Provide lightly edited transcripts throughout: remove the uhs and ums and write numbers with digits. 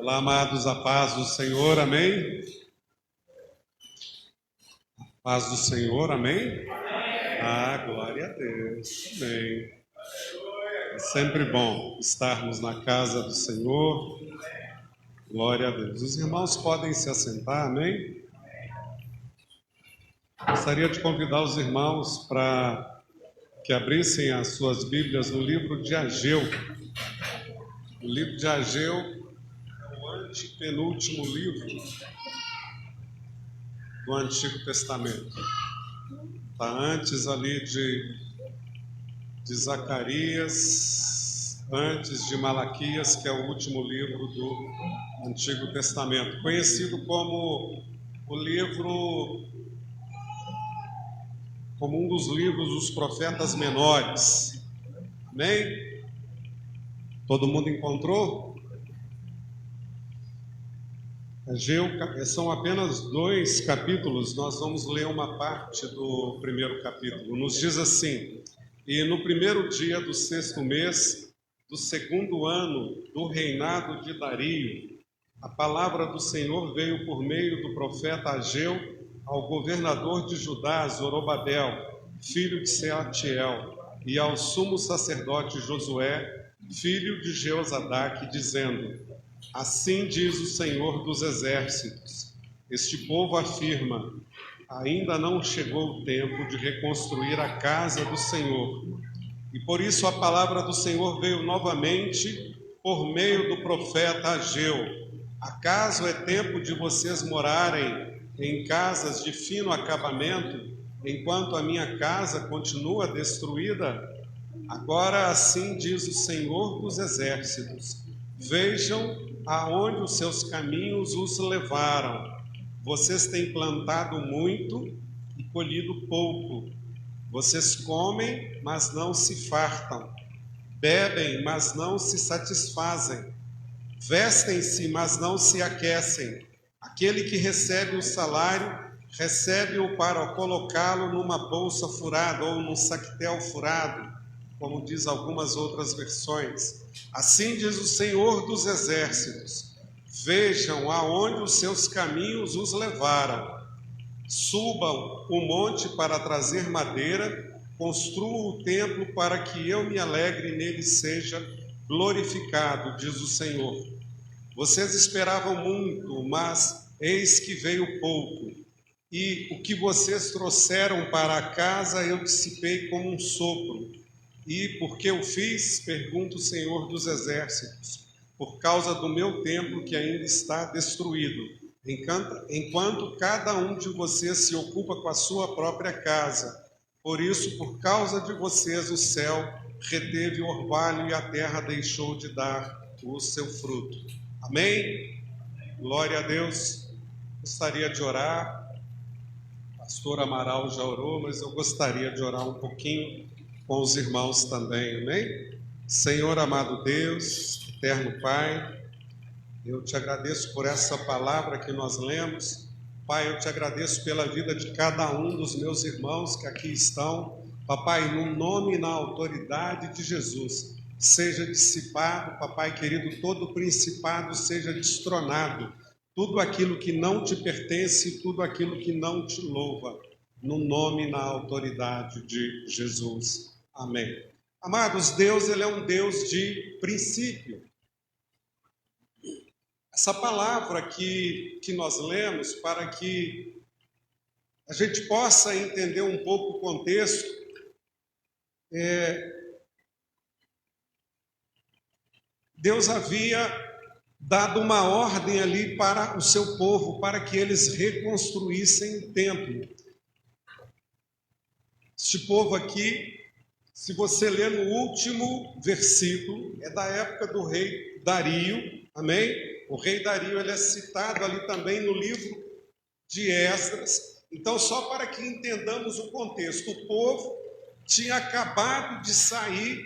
Olá, amados, a paz do Senhor, amém? A paz do Senhor, amém? Glória a Deus, amém. É sempre bom estarmos na casa do Senhor, glória a Deus. Os irmãos podem se assentar, amém? Gostaria de convidar os irmãos para que abrissem as suas Bíblias no livro de Ageu. O livro de Ageu é o antepenúltimo livro do Antigo Testamento. Está antes ali de Zacarias, antes de Malaquias, que é o último livro do Antigo Testamento, conhecido como como um dos livros dos profetas menores. Amém? Todo mundo encontrou? Ageu, são apenas 2 capítulos, nós vamos ler uma parte do primeiro capítulo. Nos diz assim: e no primeiro dia do 6º mês, do 2º ano do reinado de Dario, a palavra do Senhor veio por meio do profeta Ageu ao governador de Judá, Zorobabel, filho de Sealtiel, e ao sumo sacerdote Josué, filho de Jeozadak, dizendo: assim diz o Senhor dos exércitos, este povo afirma: ainda não chegou o tempo de reconstruir a casa do Senhor. E por isso a palavra do Senhor veio novamente por meio do profeta Ageu. Acaso é tempo de vocês morarem em casas de fino acabamento, enquanto a minha casa continua destruída? Agora assim diz o Senhor dos exércitos: vejam aonde os seus caminhos os levaram. Vocês têm plantado muito e colhido pouco. Vocês comem, mas não se fartam. Bebem, mas não se satisfazem. Vestem-se, mas não se aquecem. Aquele que recebe o salário, recebe-o para colocá-lo numa bolsa furada ou num saquetel furado, como diz algumas outras versões. Assim diz o Senhor dos exércitos: vejam aonde os seus caminhos os levaram. Subam o monte para trazer madeira, construam o templo para que eu me alegre e nele seja glorificado, diz o Senhor. Vocês esperavam muito, mas eis que veio pouco. E o que vocês trouxeram para casa eu dissipei como um sopro. E por que eu fiz? Pergunta o Senhor dos exércitos: por causa do meu templo que ainda está destruído, enquanto cada um de vocês se ocupa com a sua própria casa. Por isso, por causa de vocês, o céu reteve o orvalho e a terra deixou de dar o seu fruto. Amém? Glória a Deus. Gostaria de orar. Pastor Amaral já orou, mas eu gostaria de orar um pouquinho com os irmãos também, amém? Senhor amado Deus, eterno Pai, eu te agradeço por essa palavra que nós lemos. Pai, eu te agradeço pela vida de cada um dos meus irmãos que aqui estão. Papai, no nome e na autoridade de Jesus, seja dissipado, papai querido, todo principado seja destronado, tudo aquilo que não te pertence, tudo aquilo que não te louva, no nome e na autoridade de Jesus. Amém. Amados, Deus, ele é um Deus de princípio. Essa palavra que nós lemos, para que a gente possa entender um pouco o contexto, Deus havia dado uma ordem ali para o seu povo, para que eles reconstruíssem o templo. Este povo aqui, se você ler no último versículo, é da época do rei Dario, amém? O rei Dario, ele é citado ali também no livro de Esdras. Então, só para que entendamos o contexto, o povo tinha acabado de sair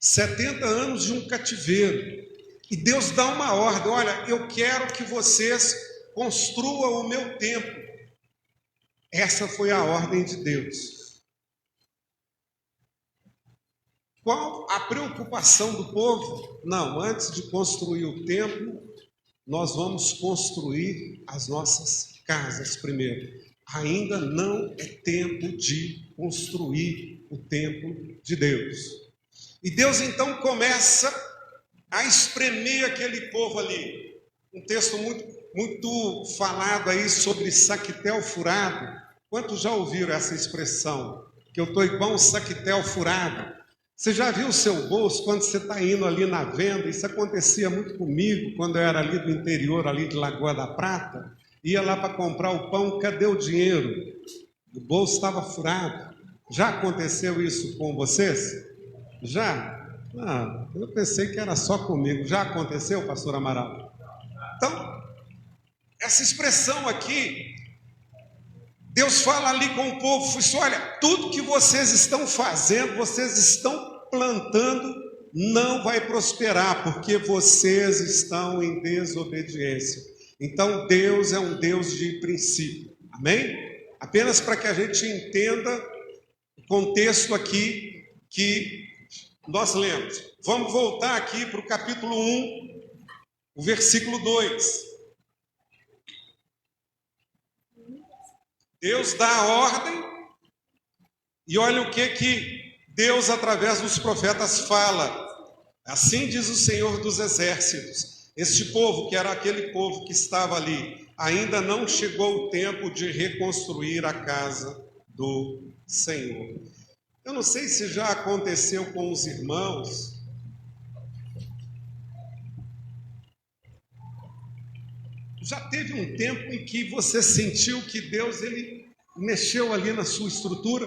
70 anos de um cativeiro. E Deus dá uma ordem: olha, eu quero que vocês construam o meu templo. Essa foi a ordem de Deus. Qual a preocupação do povo? Não, antes de construir o templo, nós vamos construir as nossas casas primeiro. Ainda não é tempo de construir o templo de Deus. E Deus então começa a espremer aquele povo ali. Um texto muito falado aí sobre saquetel furado. Quantos já ouviram essa expressão? Que eu estou igual um saquetel furado. Você já viu o seu bolso quando você está indo ali na venda? Isso acontecia muito comigo quando eu era ali do interior, ali de Lagoa da Prata. Ia lá para comprar o pão, cadê o dinheiro? O bolso estava furado. Já aconteceu isso com vocês? Já? Eu pensei que era só comigo. Já aconteceu, pastor Amaral? Então, essa expressão aqui, Deus fala ali com o povo, disse, olha, tudo que vocês estão fazendo, vocês estão plantando, não vai prosperar, porque vocês estão em desobediência. Então, Deus é um Deus de princípio, amém? Apenas para que a gente entenda o contexto aqui que nós lemos. Vamos voltar aqui para o capítulo 1, o versículo 2. Deus dá a ordem, e olha o que Deus, através dos profetas, fala. Assim diz o Senhor dos Exércitos. Este povo, que era aquele povo que estava ali, ainda não chegou o tempo de reconstruir a casa do Senhor. Eu não sei se já aconteceu com os irmãos. Já teve um tempo em que você sentiu que Deus ele mexeu ali na sua estrutura?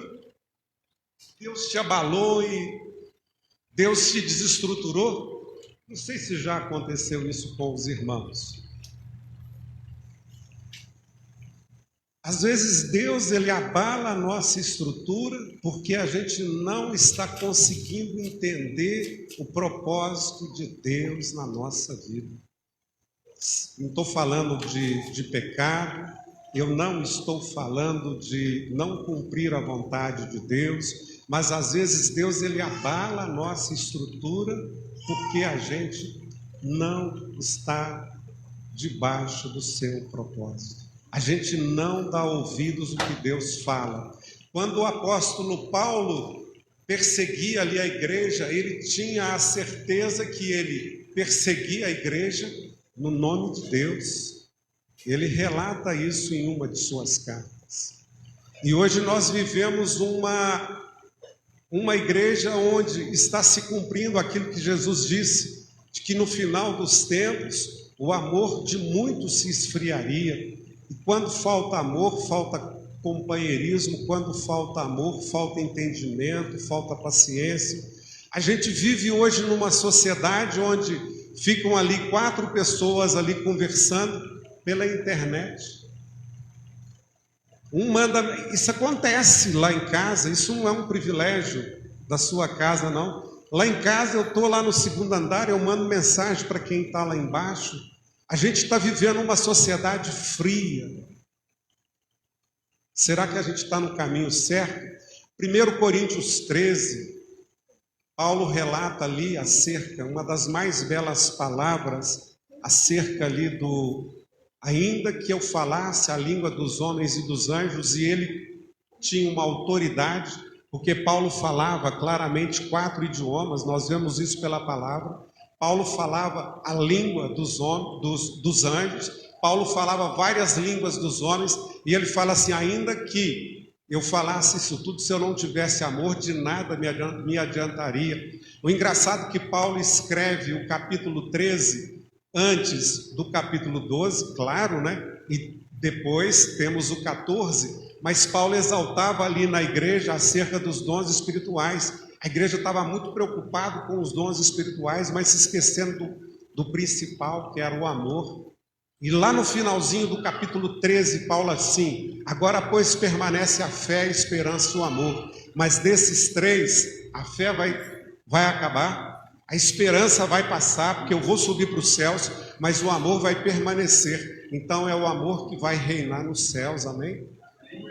Deus te abalou e Deus te desestruturou? Não sei se já aconteceu isso com os irmãos. Às vezes Deus ele abala a nossa estrutura porque a gente não está conseguindo entender o propósito de Deus na nossa vida. Não estou falando de pecado, eu não estou falando de não cumprir a vontade de Deus, mas às vezes Deus ele abala a nossa estrutura porque a gente não está debaixo do seu propósito. A gente não dá ouvidos ao que Deus fala. Quando o apóstolo Paulo perseguia ali a igreja, ele tinha a certeza que ele perseguia a igreja no nome de Deus. Ele relata isso em uma de suas cartas. E hoje nós vivemos uma igreja onde está se cumprindo aquilo que Jesus disse, de que no final dos tempos o amor de muitos se esfriaria. E quando falta amor, falta companheirismo. Quando falta amor, falta entendimento, falta paciência. A gente vive hoje numa sociedade onde ficam ali 4 pessoas ali conversando pela internet. Isso acontece lá em casa, isso não é um privilégio da sua casa, não. Lá em casa eu estou lá no 2º andar, eu mando mensagem para quem está lá embaixo. A gente está vivendo uma sociedade fria. Será que a gente está no caminho certo? 1 Coríntios 13, Paulo relata ali acerca, uma das mais belas palavras, acerca ali ainda que eu falasse a língua dos homens e dos anjos, e ele tinha uma autoridade, porque Paulo falava claramente 4 idiomas, nós vemos isso pela palavra. Paulo falava a língua dos anjos, Paulo falava várias línguas dos homens, e ele fala assim, ainda que eu falasse isso tudo, se eu não tivesse amor, de nada me adiantaria. O engraçado é que Paulo escreve o capítulo 13 antes do capítulo 12, claro, né? E depois temos o 14, mas Paulo exaltava ali na igreja acerca dos dons espirituais. A igreja estava muito preocupada com os dons espirituais, mas se esquecendo do principal, que era o amor. E lá no finalzinho do capítulo 13, Paulo assim, agora pois permanece a fé, a esperança e o amor. Mas desses 3, a fé vai acabar, a esperança vai passar, porque eu vou subir para os céus, mas o amor vai permanecer. Então é o amor que vai reinar nos céus, amém?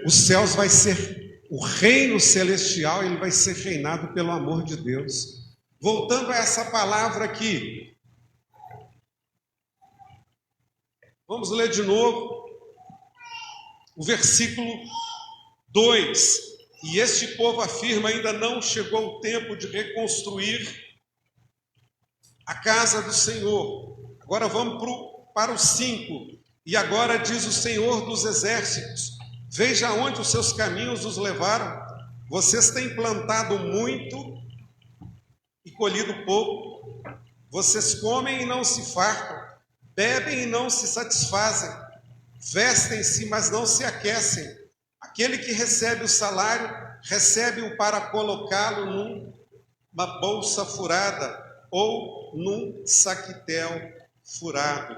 Os céus vai ser... O reino celestial, ele vai ser reinado pelo amor de Deus. Voltando a essa palavra aqui, Vamos ler de novo o versículo 2. E este povo afirma: ainda não chegou o tempo de reconstruir a casa do Senhor. Agora vamos para o 5. E agora diz o Senhor dos Exércitos: veja onde os seus caminhos os levaram. Vocês têm plantado muito e colhido pouco. Vocês comem e não se fartam, bebem e não se satisfazem, vestem-se, mas não se aquecem. Aquele que recebe o salário, recebe-o para colocá-lo numa bolsa furada ou num saquitel furado.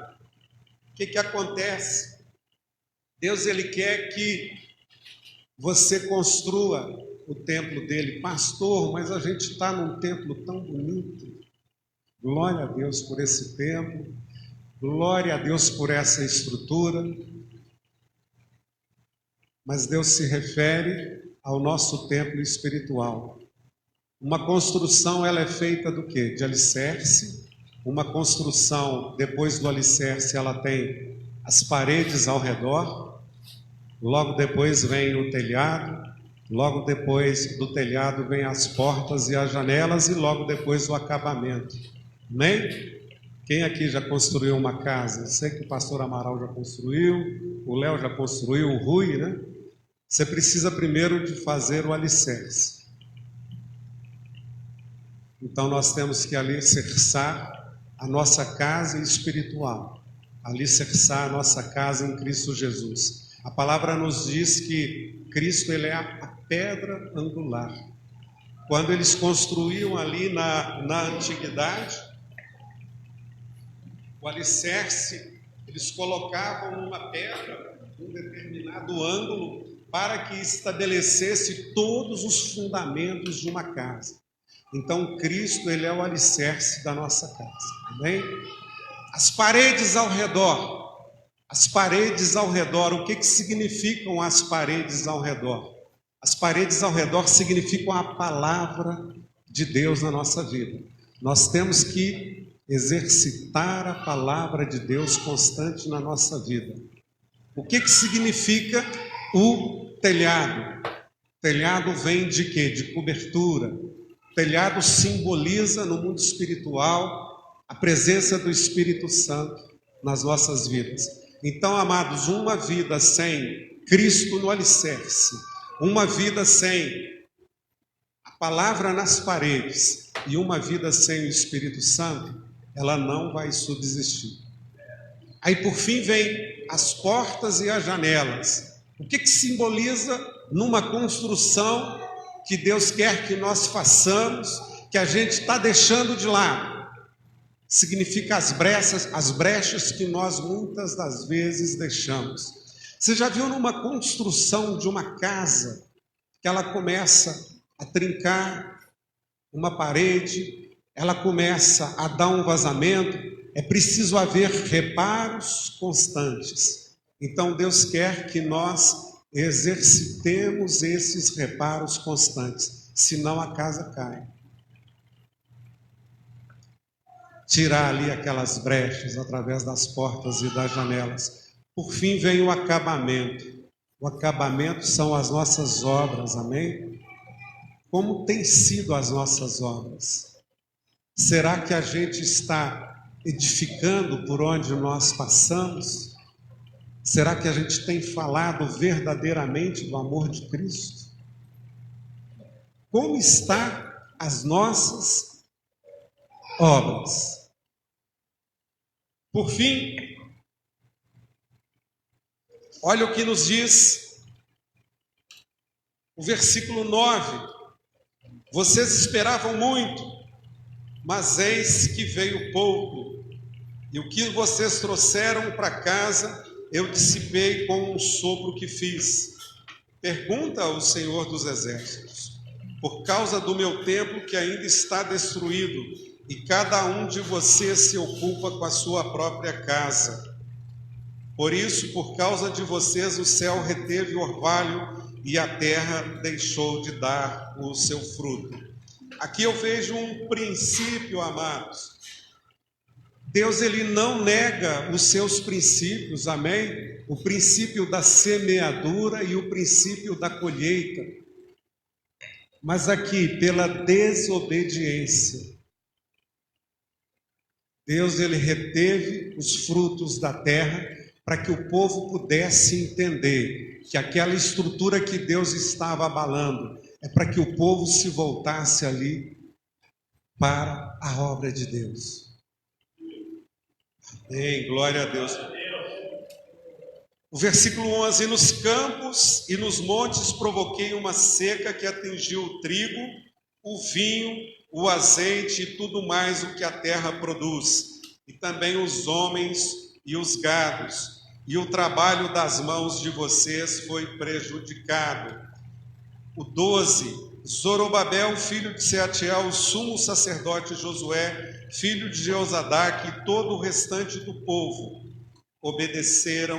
O que acontece? Deus, Ele quer que você construa o templo dele. Pastor, mas a gente está num templo tão bonito. Glória a Deus por esse templo. Glória a Deus por essa estrutura. Mas Deus se refere ao nosso templo espiritual. Uma construção, ela é feita do quê? De alicerce. Uma construção, depois do alicerce, ela tem as paredes ao redor. Logo depois vem o telhado. Logo depois do telhado vem as portas e as janelas. E logo depois o acabamento. Amém? Quem aqui já construiu uma casa? Eu sei que o pastor Amaral já construiu, o Léo já construiu, o Rui, né? Você precisa primeiro de fazer o alicerce. Então nós temos que alicerçar a nossa casa espiritual, alicerçar a nossa casa em Cristo Jesus. A palavra nos diz que Cristo, Ele é a pedra angular. Quando eles construíam ali na antiguidade, o alicerce, eles colocavam uma pedra num determinado ângulo para que estabelecesse todos os fundamentos de uma casa. Então, Cristo, Ele é o alicerce da nossa casa. Amém? As paredes ao redor. As paredes ao redor. O que significam as paredes ao redor? As paredes ao redor significam a palavra de Deus na nossa vida. Nós temos que exercitar a palavra de Deus constante na nossa vida. O que significa o telhado? Telhado vem de quê? De cobertura. Telhado simboliza no mundo espiritual a presença do Espírito Santo nas nossas vidas. Então, amados, uma vida sem Cristo no alicerce, uma vida sem a palavra nas paredes e uma vida sem o Espírito Santo, ela não vai subsistir. Aí por fim vem as portas e as janelas. O que simboliza numa construção que Deus quer que nós façamos, que a gente está deixando de lado? Significa as brechas que nós muitas das vezes deixamos. Você já viu numa construção de uma casa que ela começa a trincar uma parede, ela começa a dar um vazamento? É preciso haver reparos constantes. Então Deus quer que nós exercitemos esses reparos constantes, senão a casa cai. Tirar ali aquelas brechas através das portas e das janelas. Por fim vem o acabamento. O acabamento são as nossas obras, amém? Como têm sido as nossas obras? Será que a gente está edificando por onde nós passamos? Será que a gente tem falado verdadeiramente do amor de Cristo? Como estão as nossas obras? Por fim, olha o que nos diz o versículo 9. Vocês esperavam muito, mas eis que veio pouco, e o que vocês trouxeram para casa, eu dissipei com um sopro que fiz. Pergunta ao Senhor dos Exércitos: por causa do meu templo que ainda está destruído, e cada um de vocês se ocupa com a sua própria casa. Por isso, por causa de vocês, o céu reteve o orvalho e a terra deixou de dar o seu fruto. Aqui eu vejo um princípio, amados. Deus, ele não nega os seus princípios, amém? O princípio da semeadura e o princípio da colheita. Mas aqui, pela desobediência, Deus, ele reteve os frutos da terra para que o povo pudesse entender que aquela estrutura que Deus estava abalando é para que o povo se voltasse ali para a obra de Deus. Amém, glória a Deus. O versículo 11: nos campos e nos montes provoquei uma seca que atingiu o trigo, o vinho, o azeite e tudo mais o que a terra produz, e também os homens e os gados, e o trabalho das mãos de vocês foi prejudicado. O 12: Zorobabel, filho de Sealtiel, o sumo sacerdote Josué, filho de Jeozadak, e todo o restante do povo obedeceram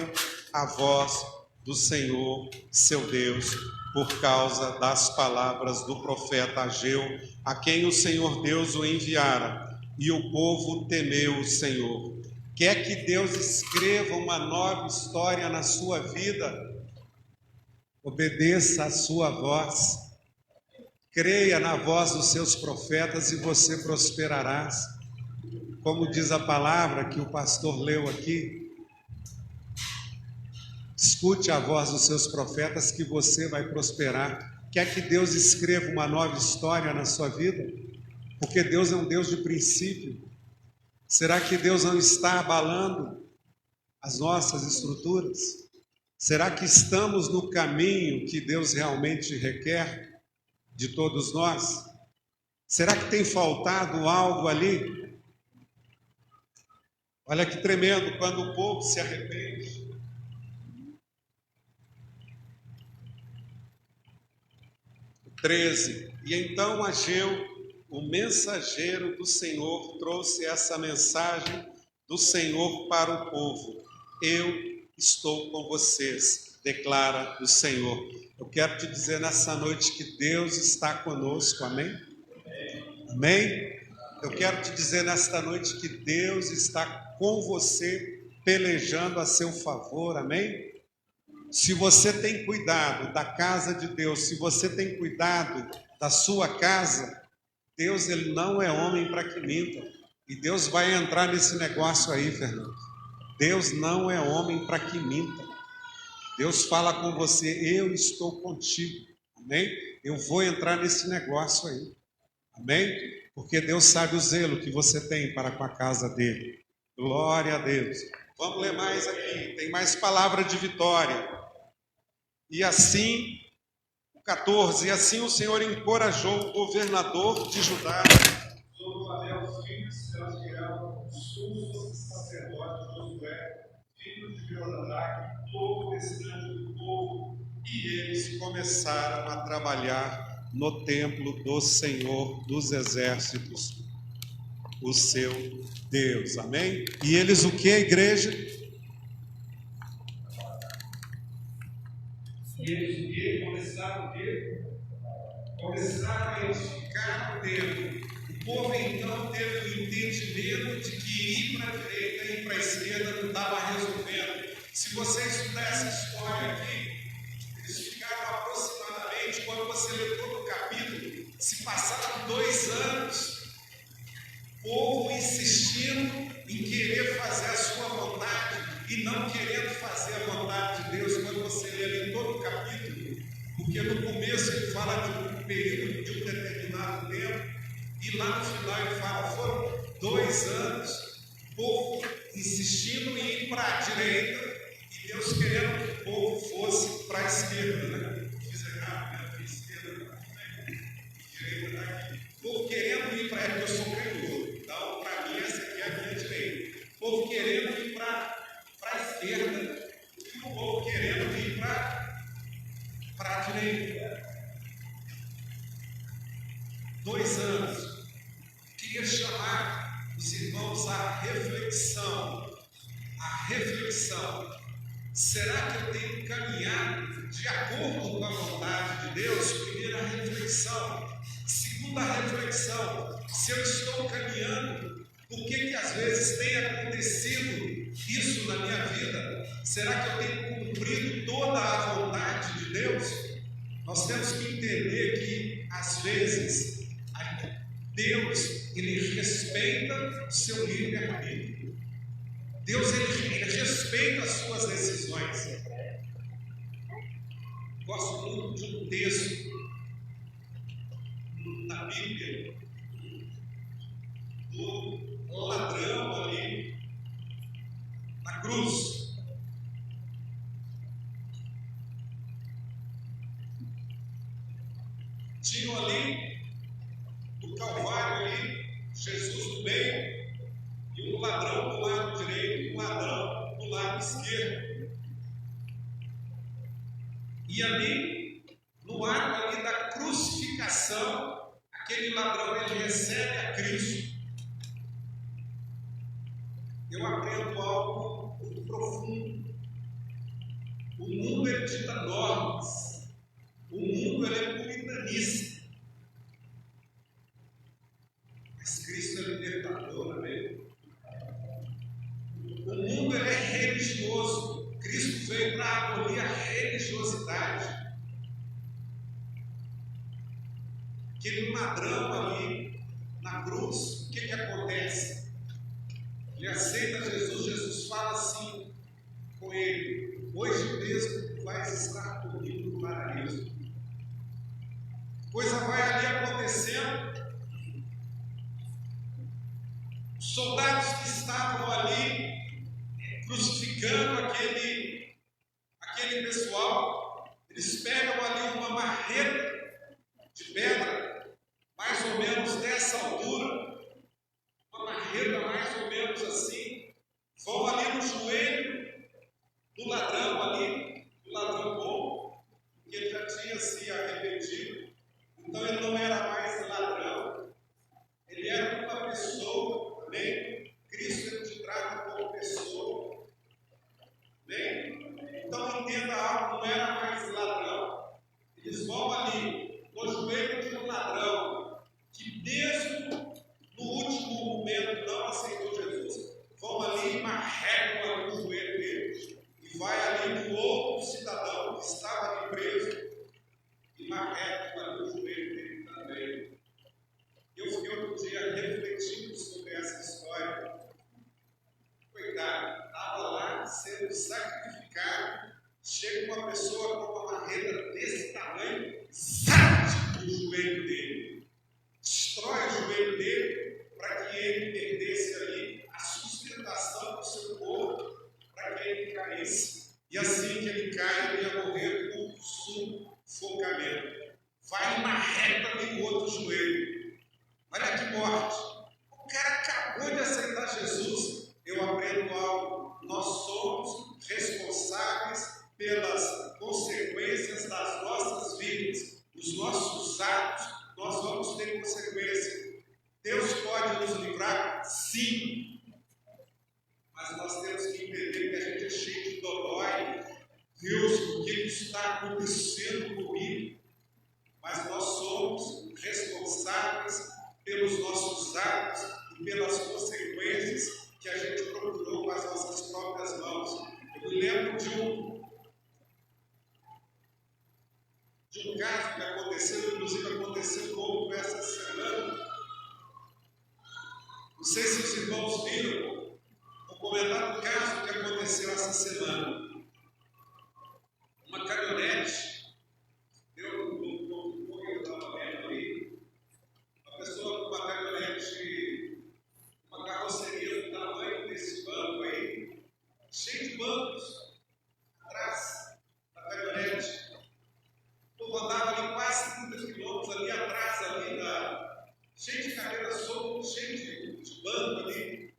à voz do Senhor, seu Deus, por causa das palavras do profeta Ageu, a quem o Senhor Deus o enviara, e o povo temeu o Senhor. Quer que Deus escreva uma nova história na sua vida? Obedeça a sua voz, creia na voz dos seus profetas e você prosperarás. Como diz a palavra que o pastor leu aqui, escute a voz dos seus profetas que você vai prosperar. Quer que Deus escreva uma nova história na sua vida? Porque Deus é um Deus de princípio. Será que Deus não está abalando as nossas estruturas? Será que estamos no caminho que Deus realmente requer de todos nós? Será que tem faltado algo ali? Olha que tremendo, quando o povo se arrepende. O 13: e então Ageu, o mensageiro do Senhor, trouxe essa mensagem do Senhor para o povo: eu estou com vocês, declara o Senhor. Eu quero te dizer nessa noite que Deus está conosco, amém? Amém? Eu quero te dizer nesta noite que Deus está com você, pelejando a seu favor, amém? Se você tem cuidado da casa de Deus, se você tem cuidado da sua casa, Deus, ele não é homem para que minta. E Deus vai entrar nesse negócio aí, Fernando. Deus não é homem para que minta. Deus fala com você: eu estou contigo, amém? Eu vou entrar nesse negócio aí, amém? Porque Deus sabe o zelo que você tem para com a casa dele. Glória a Deus. Vamos ler mais aqui, tem mais palavra de vitória. E assim, o 14: e assim o Senhor encorajou o governador de Judá, Zorobabel, filho de Sealtiel, o sumo sacerdote Josué, filho de Jeozadak, todo o restante do povo, e eles começaram a trabalhar no templo do Senhor dos Exércitos, o seu Deus, amém? E eles o que, igreja? E eles o que? Começaram a edificar o templo. O povo então teve o entendimento de que ir para a direita e ir para a esquerda não estava resolvendo. Se você estudar essa história aqui, eles ficaram aproximadamente, quando você lê todo o capítulo, se passaram 2 anos, o povo insistindo em querer fazer a sua vontade e não querendo fazer a vontade de Deus. Quando você lê ali todo o capítulo, porque no começo ele fala de um período, de um determinado tempo, e lá no final ele fala: foram 2 anos, o povo insistindo em ir para a direita e Deus querendo que o povo fosse para a esquerda, né? Fiz errado, né? Fiz esquerda, né? Direita daqui. O povo querendo ir para, eu sou canhoto, então para mim essa aqui é a minha direita. O povo querendo ir para a esquerda e o povo querendo ir para a direita. 2 anos. Queria chamar os irmãos à reflexão. A reflexão. Será que eu tenho caminhado de acordo com a vontade de Deus? Primeira reflexão. Segunda reflexão: se eu estou caminhando Por que às vezes tem acontecido isso na minha vida? Será que eu tenho cumprido toda a vontade de Deus? Nós temos que entender que às vezes Deus, ele respeita o seu livre-arbítrio. Deus, ele respeita as suas decisões. Gosto muito de um texto na Bíblia do ladrão ali na cruz. Tinha ali no Calvário ali Jesus do meio e um ladrão do lado direito e um ladrão do lado esquerdo. E ali, no ato ali da crucificação, aquele ladrão ele recebe a Cristo. Eu aprendo algo muito profundo. O mundo ele dita normas. O mundo ele é puritanista. Mas Cristo é libertador, amém? O mundo ele é religioso. Cristo veio para abolir a religiosidade. Aquele ladrão ali na cruz, o que acontece? Ele aceita Jesus, Jesus fala assim com ele: hoje mesmo tu vais estar comigo no paraíso. Coisa vai ali acontecendo. Os soldados que estavam ali crucificando aquele pessoal, eles pegam ali uma marreta de pedra, mais ou menos dessa altura, uma marreta mais ou menos assim, vão ali no joelho do ladrão ali, do ladrão bom, porque ele já tinha se arrependido, então ele não era mais ladrão, ele era uma pessoa, amém? Cristo ele te trata como pessoa, amém? Então entenda algo, não era mais ladrão, eles vão ali no joelho de um ladrão, que mesmo no último momento não aceitou Jesus, vão ali e marregam ali no joelho dele, e vai ali no outro cidadão que estava ali preso, e marregam ali no joelho dele também. Eu fiquei outro dia refletindo sobre essa história. Coitado, estava lá sendo sacrificado, chega uma pessoa com uma marreta desse tamanho, zate o joelho dele, destrói o joelho dele, para que ele perdesse ali a sustentação do seu corpo, para que ele caísse. E assim que ele cai, ele ia morrer por sufocamento. Vai uma reta ali no outro joelho. Olha que morte. O cara acabou de aceitar Jesus. Eu aprendo algo. Nós somos responsáveis pelas consequências das nossas vidas. Os nossos atos, nós vamos ter consequência. Deus pode nos livrar? Sim. Mas nós temos que entender que a gente é cheio de dodói. Deus, o que está acontecendo comigo? Mas nós somos responsáveis pelos nossos atos e pelas consequências que a gente procurou com as nossas próprias mãos. Eu me lembro de um caso que aconteceu, inclusive aconteceu comigo essa semana. Não sei se os irmãos viram, vou comentar um caso que aconteceu essa semana. Uma caminhonete, eu estava vendo ali, uma pessoa com uma caminhonete, uma carroceria do tamanho desse banco aí, cheio de bancos atrás da caminhonete. O povo andava ali quase 30 quilômetros ali atrás, ali cheio de cadeira solta, cheio de banco ali.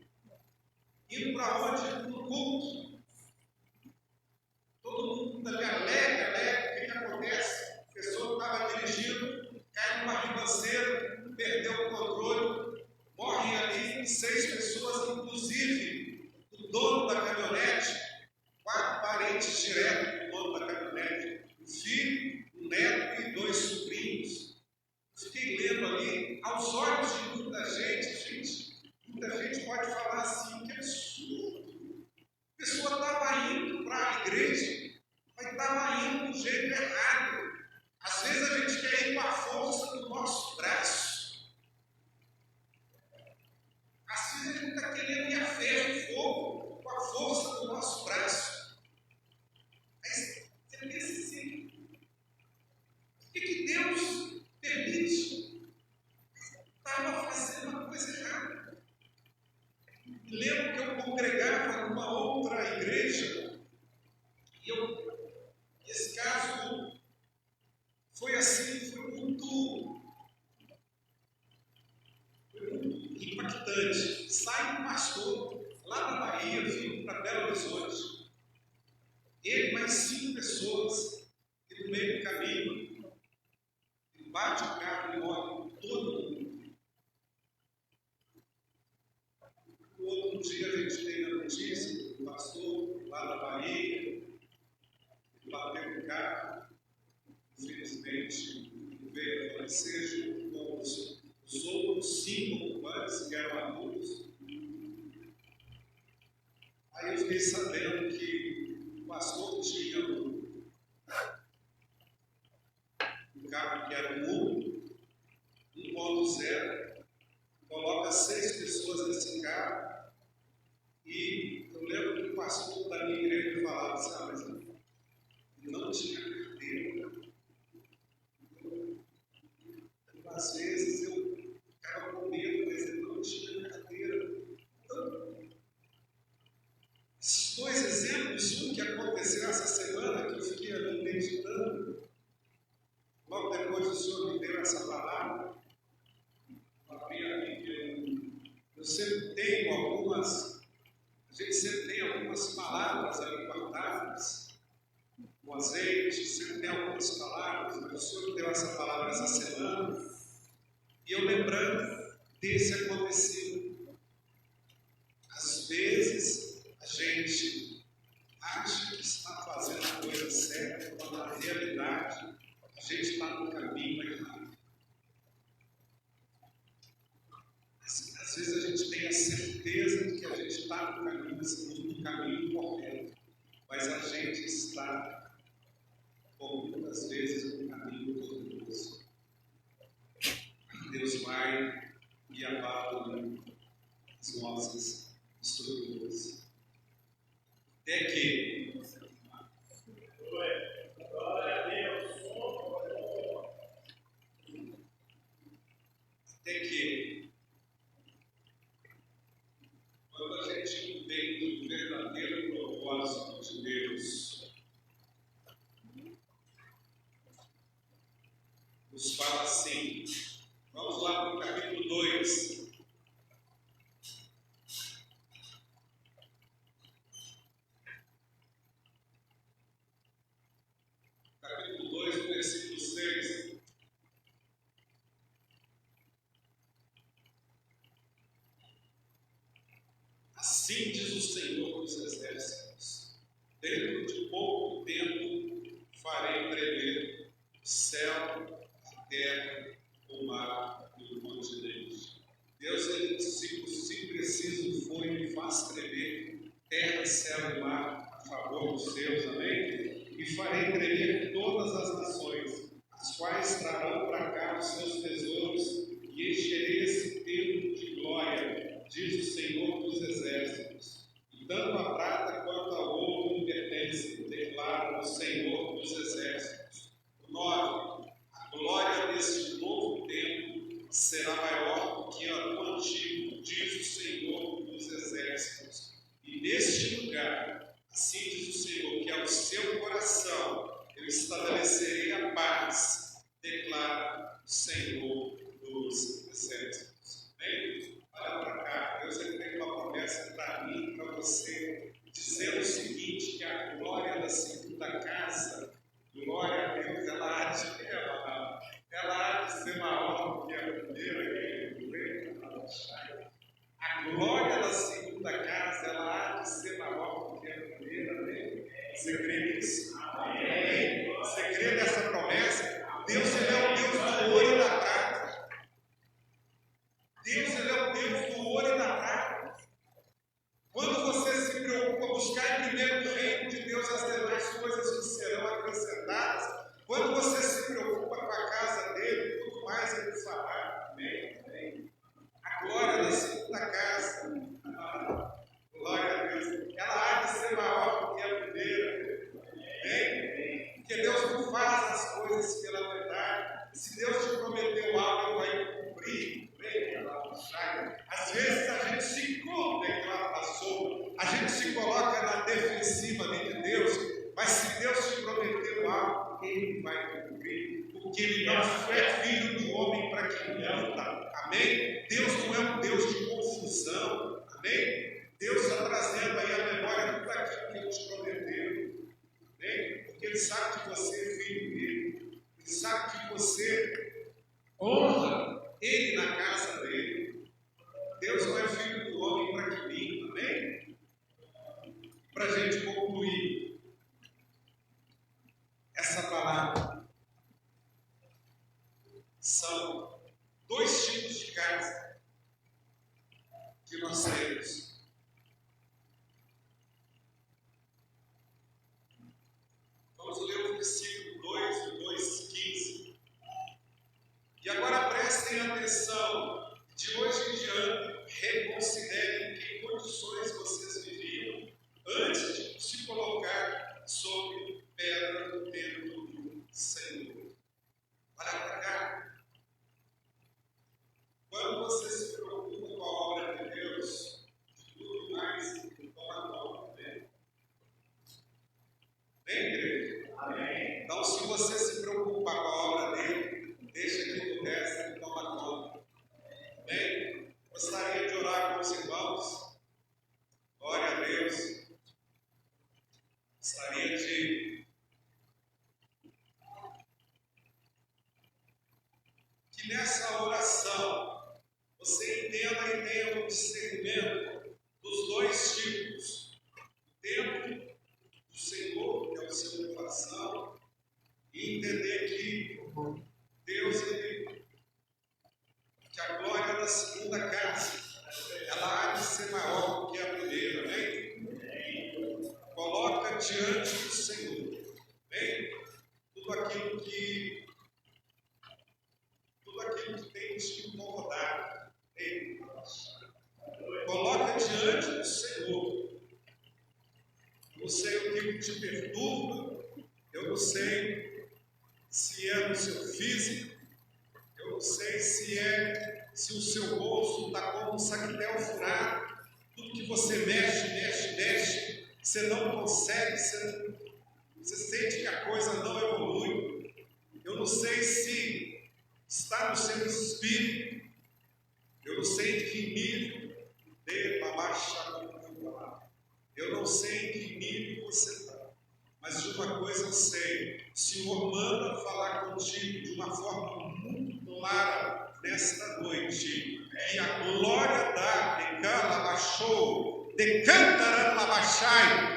igreja. E esse caso foi assim, foi muito impactante. Sai um pastor lá da Bahia, vindo para Belo Horizonte. Ele mais 5 pessoas, e no meio do caminho, ele bate o carro e morre todo mundo. No outro dia a gente tem a notícia do pastor lá da Bahia, ele bateu no carro, infelizmente veio a falecer junto com os outros 5 ocupantes que eram adultos. Aí eu fiquei sabendo que o pastor tinha um carro que era um 1.0, coloca 6 pessoas nesse carro, e eu lembro que o pastor da minha igreja falava assim, mas ele não tinha carteira. Às vezes eu ficava com medo, mas ele não tinha carteira. Então, esses 2 exemplos, um que aconteceu essa semana, que eu fiquei ali meditando, logo depois o Senhor me deu essa palavra, eu sempre tenho algumas, a gente sempre tem algumas palavras ali guardadas, o azeite, sempre tem algumas palavras, mas o Senhor me deu essa palavra essa semana, e eu lembrando desse acontecido. Às vezes a gente acha que está fazendo a coisa certa, quando na realidade a gente está no caminho errado. Às vezes a gente tem a certeza de que a gente está no caminho correto, mas a gente está, por muitas vezes, no caminho tortuoso. Deus vai e abala as nossas estruturas. Até que quando a gente entende o verdadeiro propósito de Deus, nos fala assim. Vamos lá para o capítulo 2. Capítulo 2, versículo 6. Assim diz o Senhor dos Exércitos: dentro de pouco tempo farei tremer o céu, a terra, o mar e o continente. Deus, ele, se preciso for, ele faz tremer terra, céu e mar a favor dos seus, amém? E farei tremer todas as nações, as quais trarão para cá os seus tesouros, e encherei esse templo de glória, diz o Senhor dos Exércitos. E tanto a prata quanto a ouro me pertencem, declara o Senhor dos Exércitos. 9. A glória deste novo templo será maior do que a do antigo, diz o Senhor dos Exércitos. E neste lugar, assim diz o Senhor, que ao seu coração eu estabelecerei a paz, declara o Senhor dos Exércitos. Amém? Olha para cá, Deus tem uma promessa para mim e para você, dizendo o seguinte, que a glória da segunda casa, glória a Deus, ela há de ser maior do que a primeira, a glória da segunda casa, ela há de ser maior do que a primeira, amém? Você crê nisso? Amém? Você crê nessa promessa? Deus, ele é o Deus do ouro e da prata. Deus, ele é o Deus do ouro e da prata. Quando você se preocupa buscar em primeiro o reino de Deus, as demais coisas que serão acrescentadas. Quando você se preocupa com a casa dele, tudo mais ele fará. Amém? Amém. A glória da segunda casa, glória a Deus, ela há de ser maior do que a primeira. defensiva ali de Deus, mas se Deus te prometeu algo, Ele vai cumprir, porque Ele não é filho do homem para que minta. Amém? Deus não é um Deus de confusão. Amém? Deus está trazendo aí a memória tudo aquilo que Ele te prometeu. Amém? Porque Ele sabe que você é filho dele. Ele sabe que você honra Ele na casa dele. Deus não é filho do homem para que minta. Amém? Para a gente concluir essa palavra, são dois tipos de casa que nós temos. Vamos ler o versículo 2 do 2:15. E agora prestem atenção, de hoje em diante, reconsiderem em que condições vocês viviam antes de se colocar sob pedra do templo do Senhor. Olha para cá. Quando você se preocupa com a obra de Deus, de tudo mais, toma conta dele. Bem, igreja? Amém. Então, se você se preocupar com a obra dele, deixa que o resto toma conta. Bem, gostaria de orar com os irmãos. Glória a Deus. Gostaria de que nessa oração você entenda e tenha um discernimento dos dois tipos: o tempo do Senhor, que é o seu coração, e entender que Deus, que a glória da segunda casa, ela há de ser maior do que a primeira, amém? Coloca diante do Senhor, amém? Tudo aquilo que tem te incomodado, amém? Coloca diante do Senhor. Eu não sei o que te perturba, eu não sei se é no seu físico, eu não sei se o seu bolso está como um saquetel furado, tudo que você mexe, você não consegue, você sente que a coisa não evolui. Eu não sei se está no seu espírito, eu não sei em que nível, eu não sei em que nível você está, mas de uma coisa eu sei: o Senhor manda falar contigo de uma forma muito clara nesta noite, e a glória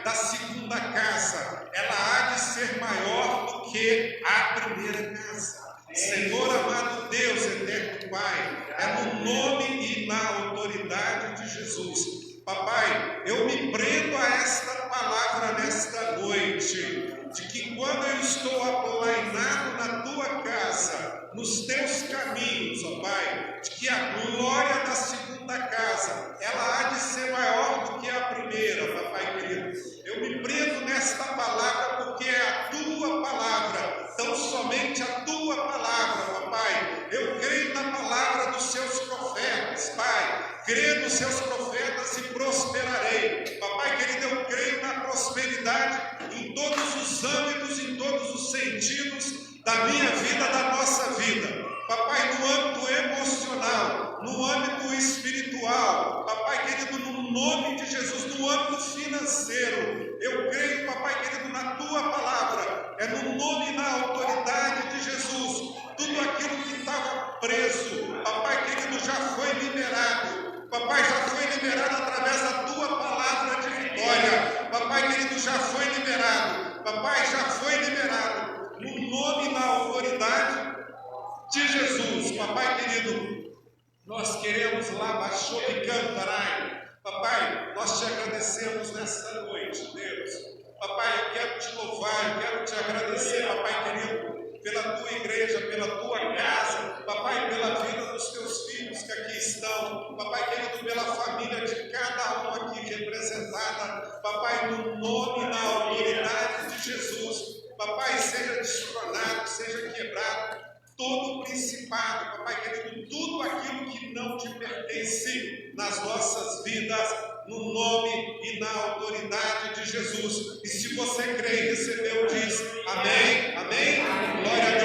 da segunda casa, ela há de ser maior do que a primeira casa. Senhor amado Deus, eterno Pai, é no nome e na autoridade de Jesus. Papai, eu me prendo a esta palavra nesta noite, de que quando eu estou aplainado na tua casa, nos teus caminhos, ó Pai, de que a glória da segunda casa, ela há de ser maior do que a primeira, papai querido. Eu me prendo nesta palavra porque é a tua palavra, tão somente a tua palavra, papai. Eu creio na palavra dos seus profetas, Pai. Creio nos seus profetas e prosperarei. Papai querido, eu creio na prosperidade em todos os âmbitos, em todos os sentidos da minha vida, da nossa vida. Papai, no âmbito emocional, no âmbito espiritual, papai querido, no nome de Jesus, no âmbito financeiro, eu creio, papai querido, na tua palavra, é no nome e na autoridade de Jesus. Tudo aquilo que estava preso, papai querido, já foi liberado. Papai, já foi liberado através da tua palavra de vitória. Papai querido, já foi liberado. Papai, já foi liberado. No nome e na autoridade de Jesus. Papai querido, nós queremos lá, baixou e cantarai. Papai, nós te agradecemos nesta noite, Deus. Papai, eu quero te louvar, eu quero te agradecer, papai querido, pela tua igreja, pela tua casa, papai, pela vida dos teus filhos que aqui estão, papai querido, pela família de cada um aqui representada, papai, no nome e na autoridade de Jesus, papai, seja destronado, seja quebrado todo principado, papai querido, tudo aquilo que não te pertence nas nossas vidas, no nome e na autoridade de Jesus. E se você crê e recebeu, diz amém, amém, glória a